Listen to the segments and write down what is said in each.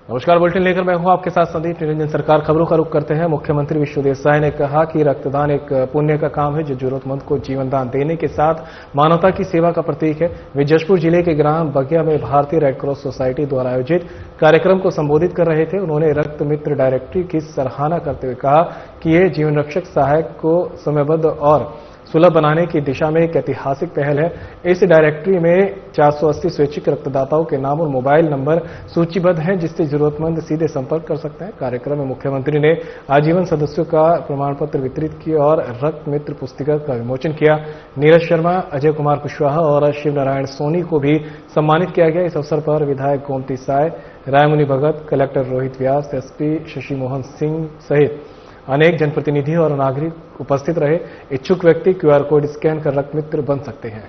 नमस्कार, बुलेटिन लेकर मैं हूं आपके साथ संदीप निरंजन। सरकार खबरों का रुख करते हैं। मुख्यमंत्री विष्णुदेव साय ने कहा कि रक्तदान एक पुण्य का काम है जो जरूरतमंद को जीवन दान देने के साथ मानवता की सेवा का प्रतीक है। वे जशपुर जिले के ग्राम बगिया में भारतीय रेड क्रॉस सोसाइटी द्वारा आयोजित कार्यक्रम को संबोधित कर रहे थे। उन्होंने रक्त मित्र डायरेक्टरी की सराहना करते हुए कहा कि ये जीवन रक्षक सहायक को समयबद्ध और सुलभ बनाने की दिशा में एक ऐतिहासिक पहल है। इस डायरेक्टरी में 480 स्वैच्छिक रक्तदाताओं के नाम और मोबाइल नंबर सूचीबद्ध हैं, जिससे जरूरतमंद सीधे संपर्क कर सकते हैं। कार्यक्रम में मुख्यमंत्री ने आजीवन सदस्यों का प्रमाण पत्र वितरित किया और रक्त मित्र पुस्तिका का विमोचन किया। नीरज शर्मा, अजय कुमार कुशवाहा और शिव नारायण सोनी को भी सम्मानित किया गया। इस अवसर पर विधायक गोमती साय, रायमुनि भगत, कलेक्टर रोहित व्यास, एसपी शशि मोहन सिंह सहित अनेक जनप्रतिनिधि और नागरिक उपस्थित रहे। इच्छुक व्यक्ति क्यूआर कोड स्कैन कर रक्त मित्र बन सकते हैं।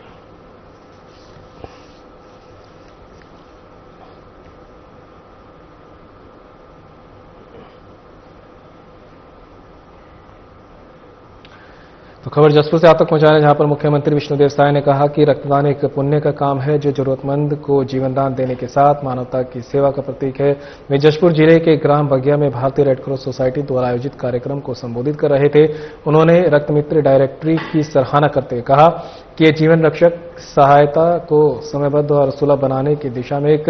तो खबर जसपुर से आप तक पहुंचा रहे हैं, जहां पर मुख्यमंत्री विष्णुदेव साय ने कहा कि रक्तदान एक पुण्य का काम है जो जरूरतमंद को जीवन दान देने के साथ मानवता की सेवा का प्रतीक है। वे जशपुर जिले के ग्राम बगिया में भारतीय रेड क्रॉस सोसाइटी द्वारा आयोजित कार्यक्रम को संबोधित कर रहे थे। उन्होंने रक्त मित्र डायरेक्टरी की सराहना करते हुए कहा कि ये जीवन रक्षक सहायता को समयबद्ध और सुलभ बनाने की दिशा में एक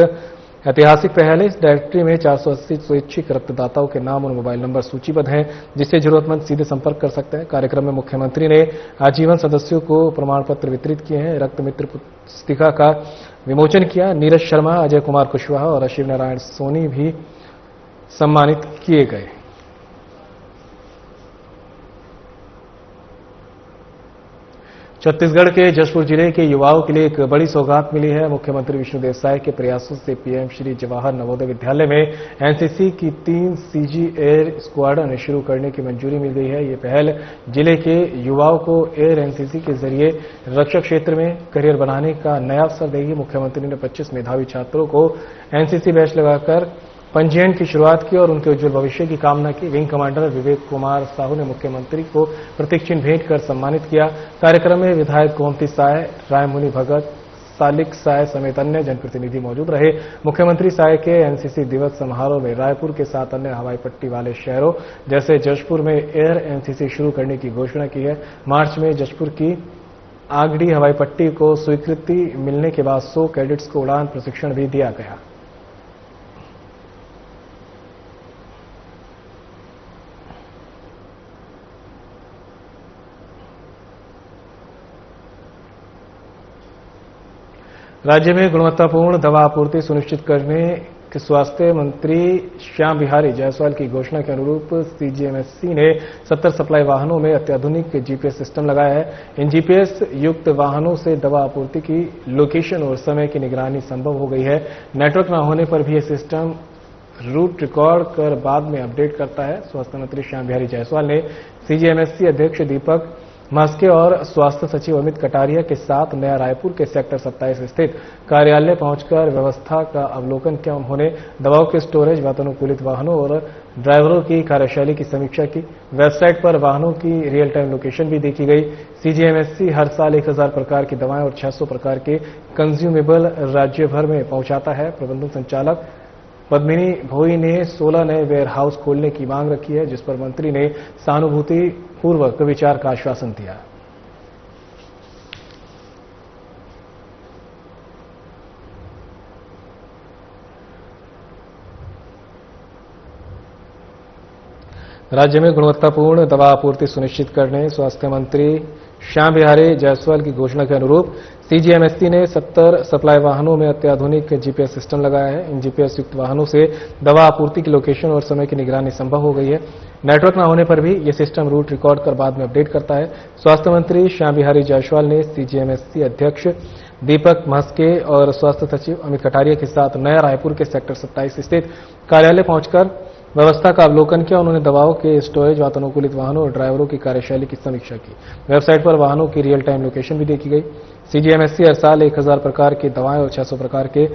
ऐतिहासिक पहल है। इस डायरेक्टरी में 480 स्वैच्छिक रक्तदाताओं के नाम और मोबाइल नंबर सूचीबद्ध हैं, जिससे जरूरतमंद सीधे संपर्क कर सकते हैं। कार्यक्रम में मुख्यमंत्री ने आजीवन सदस्यों को प्रमाण पत्र वितरित किए हैं, रक्त मित्र पुस्तिका का विमोचन किया। नीरज शर्मा, अजय कुमार कुशवाहा और शिव नारायण सोनी भी सम्मानित किए गए। छत्तीसगढ़ के जशपुर जिले के युवाओं के लिए एक बड़ी सौगात मिली है। मुख्यमंत्री विष्णुदेव साय के प्रयासों से पीएम श्री जवाहर नवोदय विद्यालय में एनसीसी की 3 सीजी एयर स्क्वाड्रन शुरू करने की मंजूरी मिल गई है। ये पहल जिले के युवाओं को एयर एनसीसी के जरिए रक्षा क्षेत्र में करियर बनाने का नया अवसर देगी। मुख्यमंत्री ने 25 मेधावी छात्रों को एनसीसी बैच लगाकर पंजीयन की शुरुआत की और उनके उज्जवल भविष्य की कामना की। विंग कमांडर विवेक कुमार साहू ने मुख्यमंत्री को प्रतीक चिन्ह भेंट कर सम्मानित किया। कार्यक्रम में विधायक गोमती साय, रायमुनि भगत, सालिक साय समेत अन्य जनप्रतिनिधि मौजूद रहे। मुख्यमंत्री साय के एनसीसी दिवस समारोह में रायपुर के साथ अन्य हवाई पट्टी वाले शहरों जैसे जशपुर में एयर एनसीसी शुरू करने की घोषणा की है। मार्च में जशपुर की आगडी हवाई पट्टी को स्वीकृति मिलने के बाद 100 कैडेट्स को उड़ान प्रशिक्षण भी दिया गया। राज्य में गुणवत्तापूर्ण दवा आपूर्ति सुनिश्चित करने के स्वास्थ्य मंत्री श्याम बिहारी जायसवाल की घोषणा के अनुरूप सीजीएमएससी ने 70 सप्लाई वाहनों में अत्याधुनिक जीपीएस सिस्टम लगाया है। इन जीपीएस युक्त वाहनों से दवा आपूर्ति की लोकेशन और समय की निगरानी संभव हो गई है। नेटवर्क न होने पर भी यह सिस्टम रूट रिकॉर्ड कर बाद में अपडेट करता है। स्वास्थ्य मंत्री श्याम बिहारी जायसवाल ने सीजीएमएससी अध्यक्ष दीपक मास्के और स्वास्थ्य सचिव अमित कटारिया के साथ नया रायपुर के सेक्टर 27 स्थित कार्यालय पहुंचकर व्यवस्था का अवलोकन किया। उन्होंने दवाओं के स्टोरेज, वातानुकूलित वाहनों और ड्राइवरों की कार्यशैली की समीक्षा की। वेबसाइट पर वाहनों की रियल टाइम लोकेशन भी देखी गई। सीजीएमएससी हर साल 1000 प्रकार की दवाएं और 600 प्रकार के कंज्यूमेबल राज्य भर में पहुंचाता है। प्रबंधन संचालक पद्मिनी भोई ने 16 नए वेयर हाउस खोलने की मांग रखी है, जिस पर मंत्री ने सहानुभूति पूर्वक विचार का आश्वासन दिया। राज्य में गुणवत्तापूर्ण दवा आपूर्ति सुनिश्चित करने स्वास्थ्य मंत्री श्याम बिहारी जायसवाल की घोषणा के अनुरूप सीजीएमएससी ने 70 सप्लाई वाहनों में अत्याधुनिक जीपीएस सिस्टम लगाया है। इन जीपीएस युक्त वाहनों से दवा आपूर्ति की लोकेशन और समय की निगरानी संभव हो गई है। नेटवर्क न होने पर भी यह सिस्टम रूट रिकॉर्ड कर बाद में अपडेट करता है। स्वास्थ्य मंत्री श्याम बिहारी जायसवाल ने सीजीएमएससी अध्यक्ष दीपक म्हास्के और स्वास्थ्य सचिव अमित कटारिया के साथ नया रायपुर के सेक्टर 27 स्थित कार्यालय पहुंचकर व्यवस्था का अवलोकन किया। उन्होंने दवाओं के स्टोरेज, वातानुकूलित वाहनों और ड्राइवरों की कार्यशैली की समीक्षा की। वेबसाइट पर वाहनों की रियल टाइम लोकेशन भी देखी गई। सीजीएमएससी हर साल 1000 प्रकार की दवाएं और 600 प्रकार के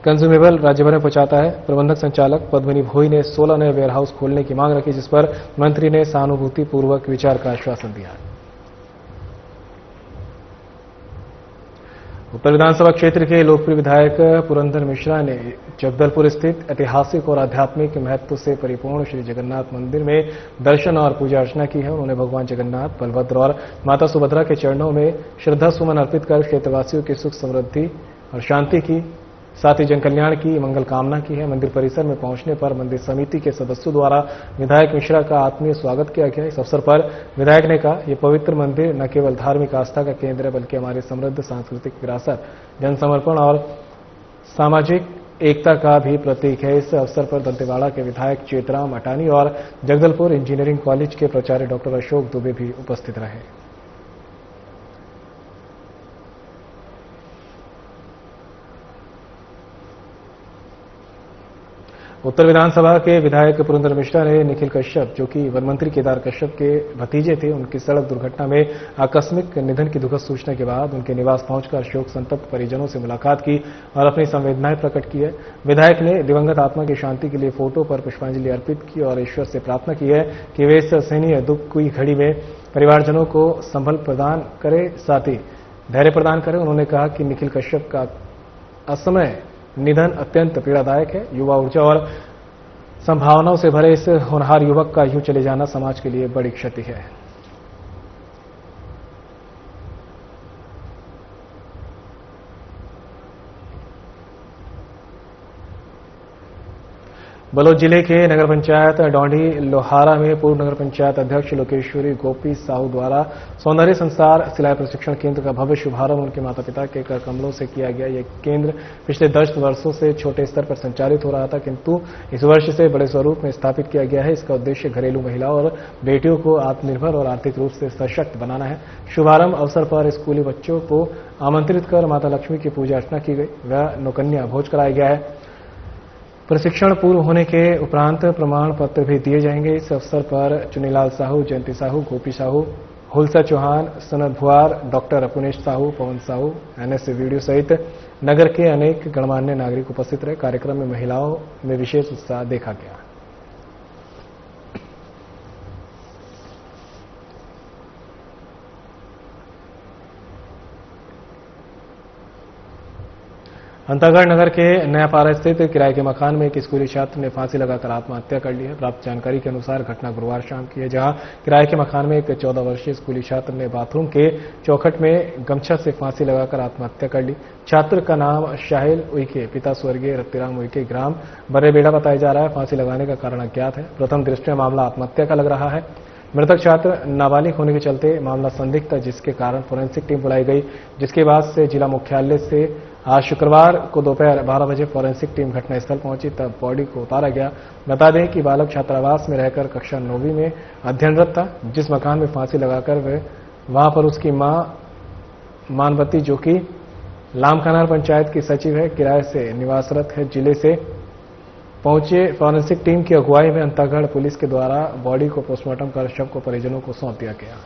कंज्यूमेबल राज्यभर में पहुंचाता है। प्रबंधक संचालक पद्मिनी भोई ने 16 नए वेयर हाउस खोलने की मांग रखी, जिस पर मंत्री ने सहानुभूति पूर्वक विचार का आश्वासन दिया। उत्तर विधानसभा क्षेत्र के लोकप्रिय विधायक पुरंदर मिश्रा ने जगदलपुर स्थित ऐतिहासिक और आध्यात्मिक महत्व से परिपूर्ण श्री जगन्नाथ मंदिर में दर्शन और पूजा अर्चना की है। उन्होंने भगवान जगन्नाथ, बलभद्र और माता सुभद्रा के चरणों में श्रद्धा सुमन अर्पित कर क्षेत्रवासियों की सुख समृद्धि और शांति की, साथ ही जनकल्याण की मंगल कामना की है। मंदिर परिसर में पहुंचने पर मंदिर समिति के सदस्यों द्वारा विधायक मिश्रा का आत्मीय स्वागत किया गया। इस अवसर पर विधायक ने कहा, ये पवित्र मंदिर न केवल धार्मिक आस्था का केंद्र है, बल्कि हमारी समृद्ध सांस्कृतिक विरासत, जनसमर्पण और सामाजिक एकता का भी प्रतीक है। इस अवसर पर दंतेवाड़ा के विधायक चेतराम अटानी और जगदलपुर इंजीनियरिंग कॉलेज के प्राचार्य डॉक्टर अशोक दुबे भी उपस्थित रहे। उत्तर विधानसभा के विधायक पुरंदर मिश्रा ने निखिल कश्यप, जो कि वन मंत्री केदार कश्यप के भतीजे थे, उनकी सड़क दुर्घटना में आकस्मिक निधन की दुखद सूचना के बाद उनके निवास पहुंचकर शोक संतप्त परिजनों से मुलाकात की और अपनी संवेदनाएं प्रकट की है। विधायक ने दिवंगत आत्मा की शांति के लिए फोटो पर पुष्पांजलि अर्पित की और ईश्वर से प्रार्थना की है कि वे इस असहनीय दुख की घड़ी में परिवारजनों को संबल प्रदान करे, साथ ही धैर्य प्रदान करे। उन्होंने कहा कि निखिल कश्यप का असमय निधन अत्यंत पीड़ादायक है। युवा ऊर्जा और संभावनाओं से भरे इस होनहार युवक का यूं चले जाना समाज के लिए बड़ी क्षति है। बलोच जिले के नगर पंचायत डौंडी लोहारा में पूर्व नगर पंचायत अध्यक्ष लोकेश्वरी गोपी साहू द्वारा सौंदर्य संसार सिलाई प्रशिक्षण केंद्र का भव्य शुभारंभ उनके माता पिता के कर कमलों से किया गया। यह केंद्र पिछले 10 वर्षों से छोटे स्तर पर संचालित हो रहा था, किंतु इस वर्ष से बड़े स्वरूप में स्थापित किया गया है। इसका उद्देश्य घरेलू महिलाओं और बेटियों को आत्मनिर्भर और आर्थिक रूप से सशक्त बनाना है। शुभारंभ अवसर पर स्कूली बच्चों को आमंत्रित कर माता लक्ष्मी की पूजा अर्चना की गई व नौकन्या भोज कराया गया है। प्रशिक्षण पूर्ण होने के उपरांत प्रमाण पत्र भी दिए जाएंगे। इस अवसर पर चुनीलाल साहू, जयंती साहू, गोपी साहू, हुलसा चौहान, सनत भुआर, डॉक्टर अपुनेश साहू, पवन साहू, एनएस वीडियो सहित नगर के अनेक गणमान्य नागरिक उपस्थित रहे। कार्यक्रम में महिलाओं में विशेष उत्साह देखा गया। अंतागढ़ नगर के नयापारा स्थित किराए के मकान में एक स्कूली छात्र ने फांसी लगाकर आत्महत्या कर ली है। प्राप्त जानकारी के अनुसार घटना गुरुवार शाम की है, जहां किराए के मकान में एक 14 वर्षीय स्कूली छात्र ने बाथरूम के चौखट में गमछा से फांसी लगाकर आत्महत्या कर ली। छात्र का नाम शाहिल उइके, पिता स्वर्गीय रत्तीराम उइके, ग्राम बर्रेबेड़ा बताया जा रहा है। फांसी लगाने का कारण अज्ञात है। प्रथम दृष्टया मामला आत्महत्या का लग रहा है। मृतक छात्र नाबालिग होने के चलते मामला संदिग्ध था, जिसके कारण फोरेंसिक टीम बुलाई गई, जिसके बाद से जिला मुख्यालय से आज शुक्रवार को दोपहर 12 बजे फोरेंसिक टीम घटनास्थल पहुंची, तब बॉडी को उतारा गया। बता दें कि बालक छात्रावास में रहकर कक्षा 9वीं में अध्ययनरत था। जिस मकान में फांसी लगाकर वहां पर उसकी मां मानवती, जो कि लामखानार पंचायत की सचिव है, किराए से निवासरत है। जिले से पहुंचे फोरेंसिक टीम की अगुवाई में अंतागढ़ पुलिस के द्वारा बॉडी को पोस्टमार्टम कर शव को परिजनों को सौंप दिया गया।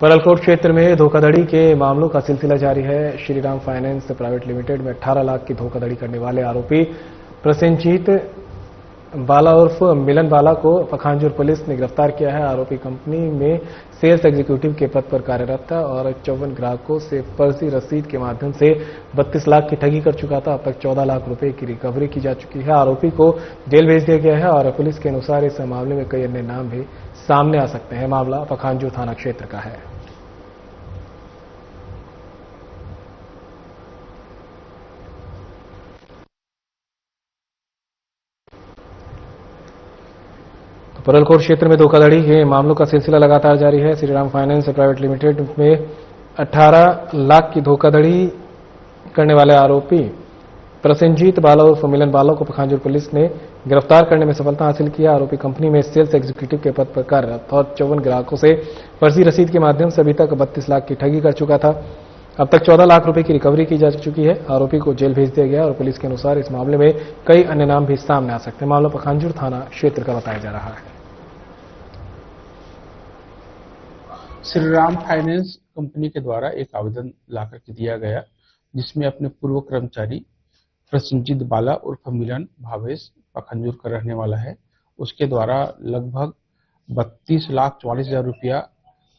परलकोट क्षेत्र में धोखाधड़ी के मामलों का सिलसिला जारी है। श्रीराम फाइनेंस प्राइवेट लिमिटेड में 18 लाख की धोखाधड़ी करने वाले आरोपी प्रसेनजीत बाला उर्फ मिलन बाला को पखांजूर पुलिस ने गिरफ्तार किया है। आरोपी कंपनी में सेल्स एग्जीक्यूटिव के पद पर कार्यरत था और 54 ग्राहकों से फर्जी रसीद के माध्यम से 32 लाख की ठगी कर चुका था। अब तक 14 लाख रुपए की रिकवरी की जा चुकी है। आरोपी को जेल भेज दिया गया है और पुलिस के अनुसार इस मामले में कई अन्य नाम भी सामने आ सकते हैं। मामला पखांजूर थाना क्षेत्र का है। परलकोट क्षेत्र में धोखाधड़ी के मामलों का सिलसिला लगातार जारी है। श्रीराम फाइनेंस प्राइवेट लिमिटेड में 18 लाख की धोखाधड़ी करने वाले आरोपी प्रसेनजीत बाला उर्फ मिलन बाला को पखांजूर पुलिस ने गिरफ्तार करने में सफलता हासिल किया। आरोपी कंपनी में सेल्स एग्जीक्यूटिव के पद पर कार्यरत और 54 ग्राहकों से फर्जी रसीद के माध्यम से अभी तक 32 लाख की ठगी कर चुका था। अब तक 14 लाख रुपए की रिकवरी की जा चुकी है। आरोपी को जेल भेज दिया गया और पुलिस के अनुसार इस मामले में कई अन्य नाम भी सामने आ सकते हैं। मामला पखांजूर थाना क्षेत्र का बताया जा रहा है। श्रीराम फाइनेंस कंपनी के द्वारा एक आवेदन लाकर के दिया गया, जिसमें अपने पूर्व कर्मचारी प्रसेनजीत बाला उर्फ मिलन भावेश पखांजूर का रहने वाला है, उसके द्वारा लगभग 32,44,000 रुपया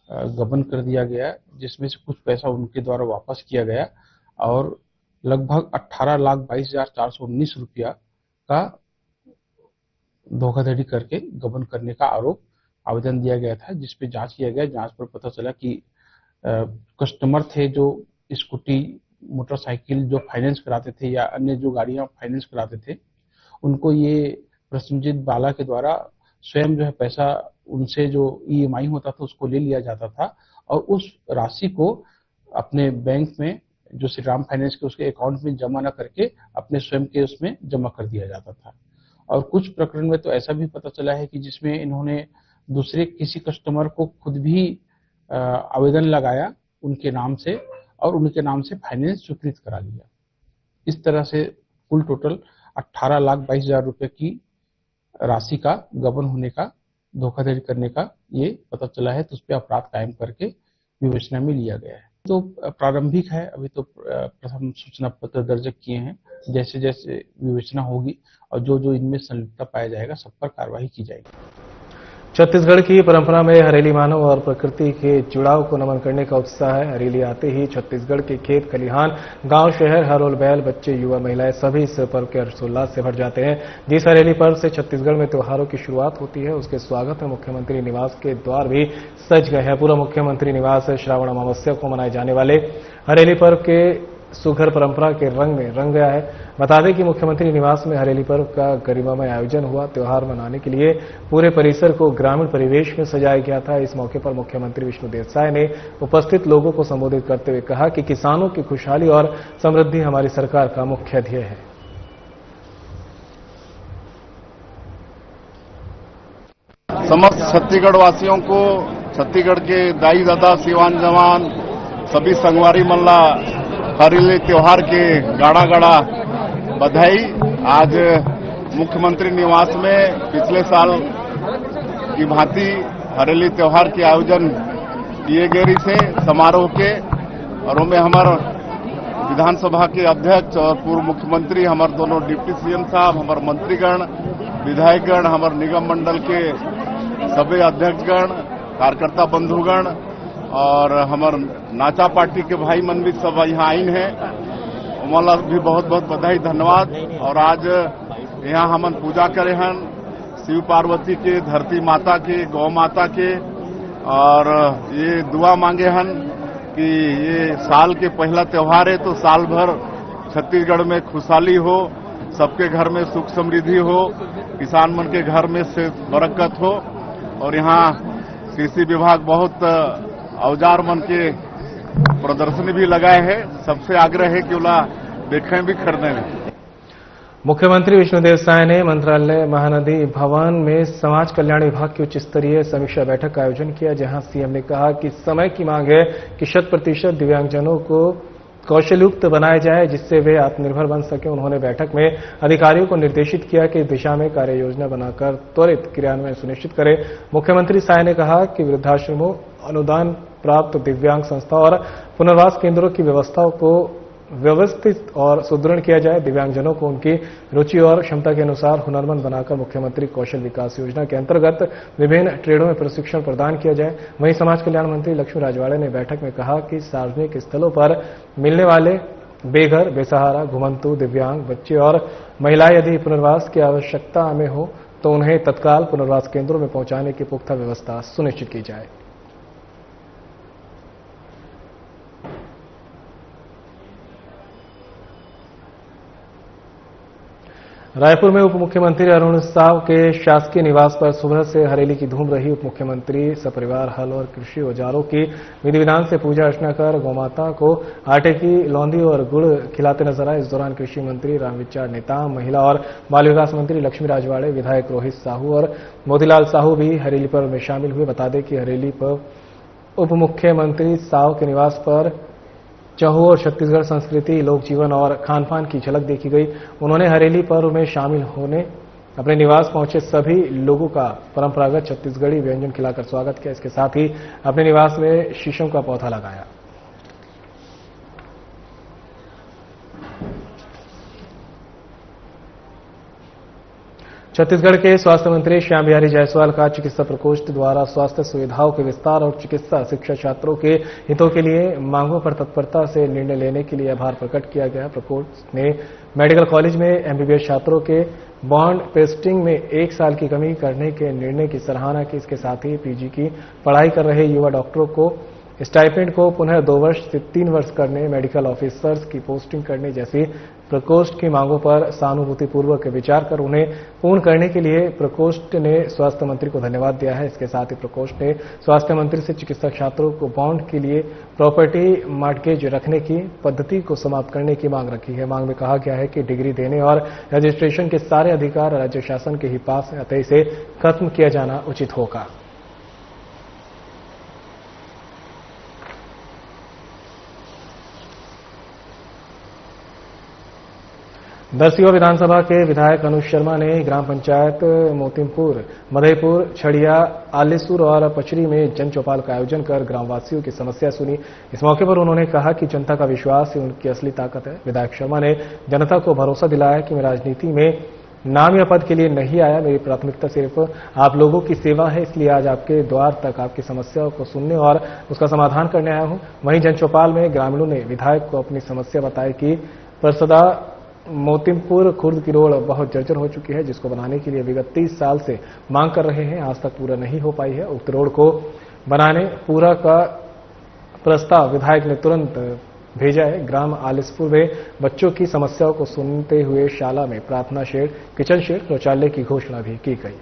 गबन कर दिया गया, जिसमें से कुछ पैसा उनके द्वारा वापस किया गया और लगभग 18,22,419 रुपया का धोखाधड़ी करके गबन करने का आरोप आवेदन दिया गया था, जिसपे जांच किया गया। जांच पर पता चला कि कस्टमर थे जो स्कूटी, मोटरसाइकिल जो फाइनेंस कराते थे या अन्य जो गाड़ियां फाइनेंस कराते थे, उनको ये प्रसन्नजीत बाला के द्वारा स्वयं जो है पैसा उनसे जो ईएमआई होता था उसको ले लिया जाता था और उस राशि को अपने बैंक में जो श्री राम फाइनेंस के उसके अकाउंट में जमा न करके अपने स्वयं के उसमें जमा कर दिया जाता था। और कुछ प्रकरण में तो ऐसा भी पता चला है कि जिसमें इन्होंने दूसरे किसी कस्टमर को खुद भी आवेदन लगाया उनके नाम से और उनके नाम से फाइनेंस स्वीकृत करा लिया। इस तरह से कुल टोटल 18,22,000 रुपए की राशि का गबन होने का, धोखाधड़ी करने का ये पता चला है, तो उस पर अपराध कायम करके विवेचना में लिया गया है। तो प्रारंभिक है, अभी तो प्रथम सूचना पत्र दर्ज किए हैं। जैसे जैसे विवेचना होगी और जो जो इनमें संलिप्तता पाया जाएगा सब पर कार्रवाई की जाएगी। छत्तीसगढ़ की परंपरा में हरेली मानव और प्रकृति के जुड़ाव को नमन करने का उत्साह है। हरेली आते ही छत्तीसगढ़ के खेत खलिहान, गांव शहर, हरोल बैल, बच्चे, युवा, महिलाएं सभी इस पर्व के हर्षोल्लास से भर जाते हैं। जिस हरेली पर्व से छत्तीसगढ़ में त्योहारों की शुरुआत होती है, उसके स्वागत में मुख्यमंत्री निवास के द्वार भी सज गए हैं। पूरा मुख्यमंत्री निवास श्रावण अमावस्या को मनाए जाने वाले हरेली पर्व के सुघर परंपरा के रंग में रंग गया है। बता दें कि मुख्यमंत्री निवास में हरेली पर्व का गरिमामय आयोजन हुआ। त्योहार मनाने के लिए पूरे परिसर को ग्रामीण परिवेश में सजाया गया था। इस मौके पर मुख्यमंत्री विष्णुदेव साय ने उपस्थित लोगों को संबोधित करते हुए कहा कि किसानों की खुशहाली और समृद्धि हमारी सरकार का मुख्य ध्येय है। समस्त छत्तीसगढ़ वासियों को, छत्तीसगढ़ के दाई दादा, सिवान जवान, सभी संगवारी मल्ला हरेली त्योहार के गाड़ा गाड़ा बधाई। आज मुख्यमंत्री निवास में पिछले साल की भांति हरेली त्योहार के आयोजन किए गए थे समारोह के, और उनमें हमारे विधानसभा के अध्यक्ष और पूर्व मुख्यमंत्री, हमारे दोनों डिप्टी सीएम साहब, हमारे मंत्रीगण, विधायकगण, हमारे निगम मंडल के सभी अध्यक्षगण, कार्यकर्ता बंधुगण और हमारे नाचा पार्टी के भाई मन भी सब यहाँ आइन है। उमला भी बहुत बहुत बधाई, धन्यवाद। और आज यहाँ हमन पूजा करे हन शिव पार्वती के, धरती माता के, गौ माता के, और ये दुआ मांगे हन कि ये साल के पहला त्योहार है तो साल भर छत्तीसगढ़ में खुशहाली हो, सबके घर में सुख समृद्धि हो, किसान मन के घर में से बरकत हो। और यहाँ कृषि विभाग बहुत औजार मन के प्रदर्शनी भी लगाए हैं। सबसे आग्रह है कि उला देखें भी खरीदें भी। मुख्यमंत्री विष्णुदेव साय ने मंत्रालय महानदी भवन में समाज कल्याण विभाग की उच्च स्तरीय समीक्षा बैठक का आयोजन किया, जहां सीएम ने कहा कि समय की मांग है कि 100% दिव्यांगजनों को कौशलयुक्त बनाया जाए, जिससे वे आत्मनिर्भर बन सके। उन्होंने बैठक में अधिकारियों को निर्देशित किया कि इस दिशा में कार्य योजना बनाकर त्वरित क्रियान्वयन सुनिश्चित करें। मुख्यमंत्री साय ने कहा कि वृद्धाश्रमों, अनुदान प्राप्त दिव्यांग संस्था और पुनर्वास केंद्रों की व्यवस्थाओं को व्यवस्थित और सुदृढ़ किया जाए। दिव्यांगजनों को उनकी रुचि और क्षमता के अनुसार हुनरमंद बनाकर मुख्यमंत्री कौशल विकास योजना के अंतर्गत विभिन्न ट्रेडों में प्रशिक्षण प्रदान किया जाए। वहीं समाज कल्याण मंत्री लक्ष्मी राजवाड़े ने बैठक में कहा कि सार्वजनिक स्थलों पर मिलने वाले बेघर, बेसहारा, घुमंतु, दिव्यांग बच्चे और महिलाएं यदि पुनर्वास की आवश्यकता में हो तो उन्हें तत्काल पुनर्वास केंद्रों में पहुंचाने की पुख्ता व्यवस्था सुनिश्चित की जाए। रायपुर में उप मुख्यमंत्री अरुण साव के शासकीय निवास पर सुबह से हरेली की धूम रही। उप मुख्यमंत्री सपरिवार हल और कृषि औजारों की विधि विधान से पूजा अर्चना कर गौमाता को आटे की लौंदी और गुड़ खिलाते नजर आए। इस दौरान कृषि मंत्री रामविचार नेताम, महिला और बाल विकास मंत्री लक्ष्मी राजवाड़े, विधायक रोहित साहू और मोतीलाल साहू भी हरेली पर्व में शामिल हुए। बता दें कि हरेली पर्व उप मुख्यमंत्री साव के निवास पर चहु और छत्तीसगढ़ संस्कृति, लोक जीवन और खान पान की झलक देखी गई। उन्होंने हरेली पर्व में शामिल होने अपने निवास पहुंचे सभी लोगों का परंपरागत छत्तीसगढ़ी व्यंजन खिलाकर स्वागत किया। इसके साथ ही अपने निवास में शीशों का पौधा लगाया। छत्तीसगढ़ के स्वास्थ्य मंत्री श्याम बिहारी जायसवाल का चिकित्सा प्रकोष्ठ द्वारा स्वास्थ्य सुविधाओं के विस्तार और चिकित्सा शिक्षा छात्रों के हितों के लिए मांगों पर तत्परता से निर्णय लेने के लिए आभार प्रकट किया गया। प्रकोष्ठ ने मेडिकल कॉलेज में एमबीबीएस छात्रों के बॉन्ड पेस्टिंग में 1 साल की कमी करने के निर्णय की सराहना की। इसके साथ ही पीजी की पढ़ाई कर रहे युवा डॉक्टरों को स्टाइपेंड को पुनः 2 वर्ष से 3 वर्ष करने, मेडिकल ऑफिसर्स की पोस्टिंग करने जैसी प्रकोष्ठ की मांगों पर सहानुभूतिपूर्वक विचार कर उन्हें पूर्ण करने के लिए प्रकोष्ठ ने स्वास्थ्य मंत्री को धन्यवाद दिया है। इसके साथ ही प्रकोष्ठ ने स्वास्थ्य मंत्री से चिकित्सा छात्रों को बॉन्ड के लिए प्रॉपर्टी मॉर्टगेज रखने की पद्धति को समाप्त करने की मांग रखी है। मांग में कहा गया है कि डिग्री देने और रजिस्ट्रेशन के सारे अधिकार राज्य शासन के ही पास है, अतः इसे खत्म किया जाना उचित होगा। दसिया विधानसभा के विधायक अनुज शर्मा ने ग्राम पंचायत मोतिमपुर, मधेपुर, छड़िया, आलेसुर और पचरी में जन चौपाल का आयोजन कर ग्रामवासियों की समस्या सुनी। इस मौके पर उन्होंने कहा कि जनता का विश्वास ही उनकी असली ताकत है। विधायक शर्मा ने जनता को भरोसा दिलाया कि मैं राजनीति में नाम या पद के लिए नहीं आया, मेरी प्राथमिकता सिर्फ आप लोगों की सेवा है, इसलिए आज आपके द्वार तक आपकी समस्याओं को सुनने और उसका समाधान करने आया हूं। वहीं जन चौपाल में ग्रामीणों ने विधायक को अपनी समस्या बताई कि परसदा मोतिमपुर खुर्द की रोड बहुत जर्जर हो चुकी है, जिसको बनाने के लिए विगत 30 साल से मांग कर रहे हैं, आज तक पूरा नहीं हो पाई है। उक्त रोड को बनाने पूरा का प्रस्ताव विधायक ने तुरंत भेजा है। ग्राम आलिसपुर में बच्चों की समस्याओं को सुनते हुए शाला में प्रार्थना शेड, किचन शेड, शौचालय की घोषणा भी की गई।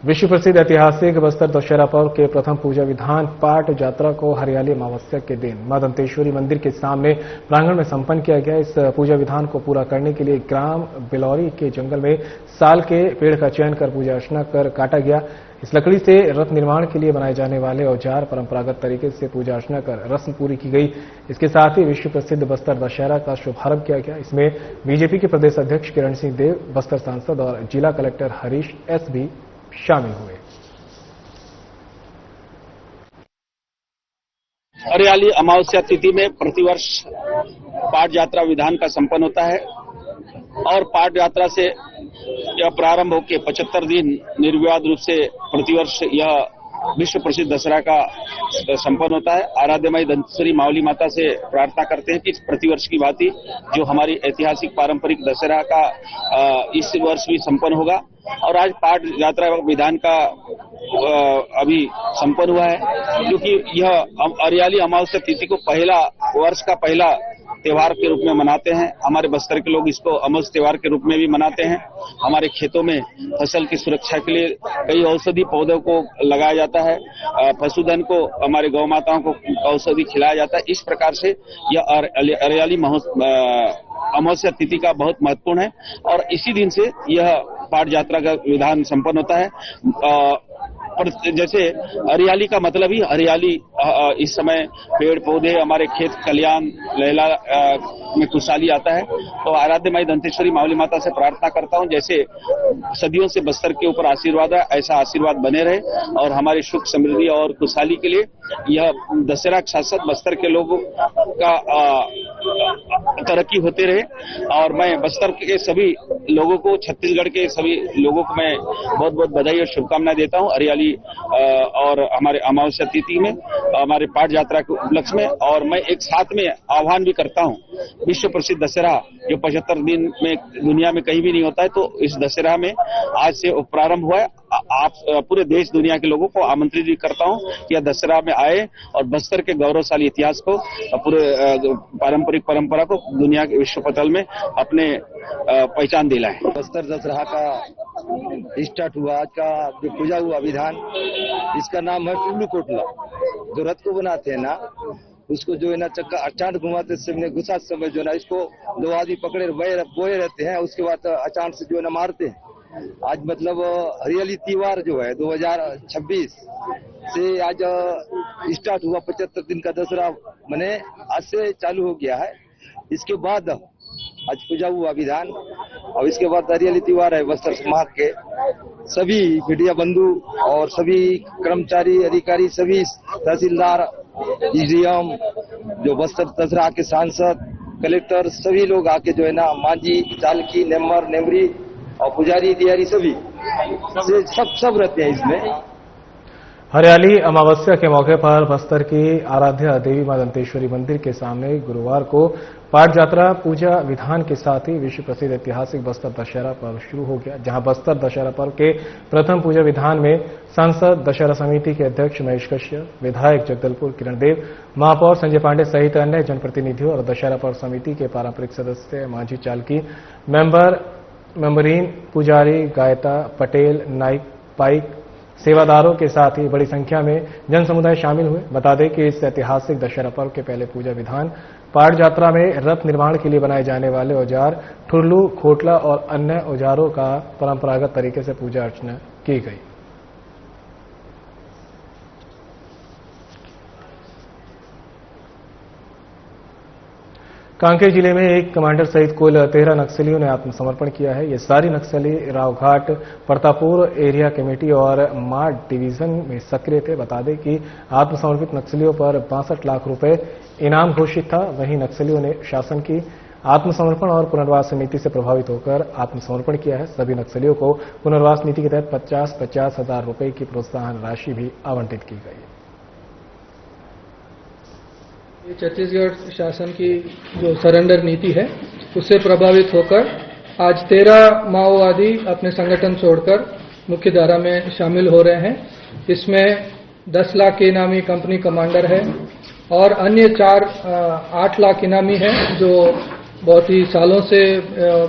विश्व प्रसिद्ध ऐतिहासिक बस्तर दशहरा पर्व के प्रथम पूजा विधान पाठ यात्रा को हरियाली अमावस्या के दिन मां दंतेश्वरी मंदिर के सामने प्रांगण में संपन्न किया गया। इस पूजा विधान को पूरा करने के लिए ग्राम बिलौरी के जंगल में साल के पेड़ का चयन कर पूजा अर्चना कर काटा गया। इस लकड़ी से रथ निर्माण के लिए बनाए जाने वाले औजार परंपरागत तरीके से पूजा अर्चना कर रस्म पूरी की गई। इसके साथ ही विश्व प्रसिद्ध बस्तर दशहरा का शुभारंभ किया गया। इसमें बीजेपी के प्रदेश अध्यक्ष किरण सिंह देव, बस्तर सांसद और जिला कलेक्टर हरीश एस भी शामिल हुए। हरियाली अमावस्या तिथि में प्रतिवर्ष पाठ यात्रा विधान का संपन्न होता है और पाठ यात्रा से यह प्रारंभ होकर 75 दिन निर्विवाद रूप से प्रतिवर्ष यह विश्व प्रसिद्ध दशहरा का संपन्न होता है। आराध्यमयी दंतेश्वरी मावली माता से प्रार्थना करते हैं कि प्रतिवर्ष की भांति जो हमारी ऐतिहासिक पारंपरिक दशहरा का इस वर्ष भी संपन्न होगा। और आज पाठ यात्रा विधान का अभी संपन्न हुआ है, क्योंकि यह हरियाली अमावस्या तिथि को वर्ष का पहला त्योहार के रूप में मनाते हैं। हमारे बस्तर के लोग इसको अमोस त्योहार के रूप में भी मनाते हैं। हमारे खेतों में फसल की सुरक्षा के लिए कई औषधि पौधों को लगाया जाता है, पशुधन को, हमारे गौ माताओं को औषधि खिलाया जाता है। इस प्रकार से यह हरियाली अमावस्या तिथि का बहुत महत्वपूर्ण है और इसी दिन से यह पाठ यात्रा का विधान संपन्न होता है। और जैसे हरियाली का मतलब ही हरियाली, इस समय पेड़ पौधे, हमारे खेत खलियान लहला में खुशहाली आता है। तो आराध्यमयी दंतेश्वरी मावली माता से प्रार्थना करता हूं, जैसे सदियों से बस्तर के ऊपर आशीर्वाद है, ऐसा आशीर्वाद बने रहे और हमारी सुख समृद्धि और खुशहाली के लिए यह दशहरा के साथ साथ बस्तर के लोगों का तरक्की होते रहे। और मैं बस्तर के सभी लोगों को, छत्तीसगढ़ के सभी लोगों को मैं बहुत बहुत बधाई और शुभकामनाएं देता हूं हरियाली और हमारे अमावस्या तिथि में, हमारे पाठ यात्रा के उपलक्ष्य में। और मैं एक साथ में आह्वान भी करता हूं, विश्व प्रसिद्ध दशहरा जो 75 दिन में दुनिया में कहीं भी नहीं होता है, तो इस दशहरा में आज से प्रारंभ हुआ है। आप पूरे देश दुनिया के लोगों को आमंत्रित भी करता हूं कि यह दशहरा में आए और बस्तर के गौरवशाली इतिहास को, पूरे पारंपरिक परंपरा को दुनिया के विश्व पटल में अपने पहचान दिलाएं। बस्तर दशहरा का स्टार्ट हुआ, आज का जो पूजा हुआ विधान, इसका नाम है टुल्लू कोटला। जो रथ को बनाते हैं ना, उसको जो है ना चक्का अचानक घुमाते समय गुस्सा समय जो है ना, इसको 2 आदमी पकड़े बोए रहते हैं, उसके बाद अचानक से जो है ना मारते हैं। आज मतलब हरियाली त्योहार जो है 2026 से आज स्टार्ट हुआ, 75 दिन का दशहरा मैंने आज से चालू हो गया है। इसके बाद आज पूजा हुआ विधान और इसके बाद हरियाली त्योहार है। बस्तर समाज के सभी मीडिया बंधु और सभी कर्मचारी अधिकारी, सभी तहसीलदार ईडीएम, जो बस्तर दशहरा के सांसद, कलेक्टर, सभी लोग आके जो है ना मांझी, चालकी, नेमर, नेमरी और पुजारी दियारी सभी से सब रहते हैं इसमें। हरियाली अमावस्या के मौके पर बस्तर की आराध्या देवी मां दंतेश्वरी मंदिर के सामने गुरुवार को पाठ यात्रा, पूजा विधान के साथ ही विश्व प्रसिद्ध ऐतिहासिक बस्तर दशहरा पर्व शुरू हो गया, जहां बस्तर दशहरा पर्व के प्रथम पूजा विधान में सांसद दशहरा समिति के अध्यक्ष महेश कश्यप, विधायक जगदलपुर किरण देव, महापौर संजय पांडे सहित अन्य जनप्रतिनिधियों और दशहरा पर्व समिति के पारंपरिक सदस्य, मांझी चालकी, मेंबरीन, पुजारी, गायता, पटेल, नाइक, पाइक, सेवादारों के साथ ही बड़ी संख्या में जन समुदाय शामिल हुए। बता दें कि इस ऐतिहासिक दशहरा पर्व के पहले पूजा विधान पाठ यात्रा में रथ निर्माण के लिए बनाए जाने वाले औजार, ठुरलू, खोटला और अन्य औजारों का परंपरागत तरीके से पूजा अर्चना की गई। कांकेर जिले में एक कमांडर सहित कुल 13 नक्सलियों ने आत्मसमर्पण किया है। ये सारी नक्सली रावघाट, प्रतापुर एरिया कमेटी और माड डिवीजन में सक्रिय थे। बता दें कि आत्मसमर्पित नक्सलियों पर 62 लाख रुपए इनाम घोषित था। वहीं नक्सलियों ने शासन की आत्मसमर्पण और पुनर्वास नीति से प्रभावित होकर आत्मसमर्पण किया है। सभी नक्सलियों को पुनर्वास नीति के तहत 50-50 हजार रुपए की प्रोत्साहन राशि भी आवंटित की गई। छत्तीसगढ़ शासन की जो सरेंडर नीति है उससे प्रभावित होकर आज 13 माओवादी अपने संगठन छोड़कर मुख्य धारा में शामिल हो रहे हैं। इसमें 10 लाख के इनामी कंपनी कमांडर है और अन्य 8 लाख इनामी है जो बहुत ही सालों से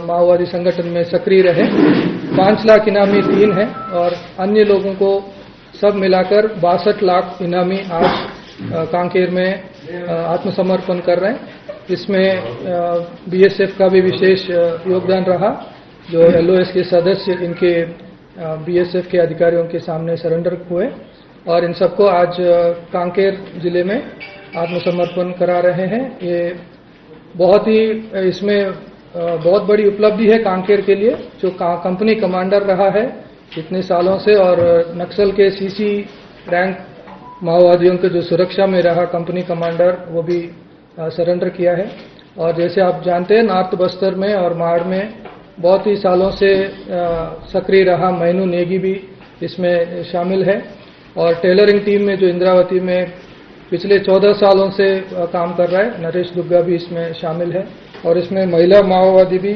माओवादी संगठन में सक्रिय रहे। 5 लाख इनामी 3 है और अन्य लोगों को सब मिलाकर 62 लाख इनामी आज कांकेर में आत्मसमर्पण कर रहे हैं। इसमें बीएसएफ का भी विशेष योगदान रहा। जो एलओएस के सदस्य इनके बीएसएफ के अधिकारियों के सामने सरेंडर हुए और इन सबको आज कांकेर जिले में आत्मसमर्पण करा रहे हैं। ये बहुत ही इसमें बहुत बड़ी उपलब्धि है कांकेर के लिए, जो कंपनी कमांडर रहा है इतने सालों से और नक्सल के सीसी रैंक माओवादियों के जो सुरक्षा में रहा कंपनी कमांडर, वो भी सरेंडर किया है। और जैसे आप जानते हैं नॉर्थ बस्तर में और माड़ में बहुत ही सालों से सक्रिय रहा मैनू नेगी भी इसमें शामिल है और टेलरिंग टीम में जो इंद्रावती में पिछले 14 सालों से काम कर रहा है नरेश दुग्गा भी इसमें शामिल है। और इसमें महिला माओवादी भी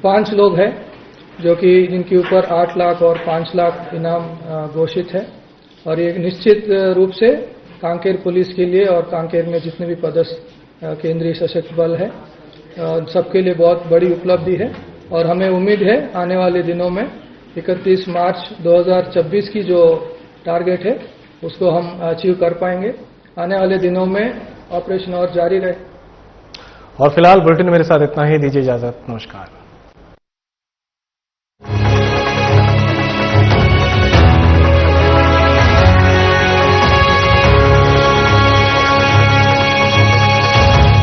5 लोग हैं जो कि जिनके ऊपर 8 लाख और 5 लाख इनाम घोषित है। और ये निश्चित रूप से कांकेर पुलिस के लिए और कांकेर में जितने भी पदस्थ केंद्रीय सशस्त्र बल है सबके लिए बहुत बड़ी उपलब्धि है। और हमें उम्मीद है आने वाले दिनों में 31 मार्च 2026 की जो टारगेट है उसको हम अचीव कर पाएंगे। आने वाले दिनों में ऑपरेशन और जारी रहे। और फिलहाल बुलेटिन मेरे साथ इतना ही। दीजिए इजाजत। नमस्कार।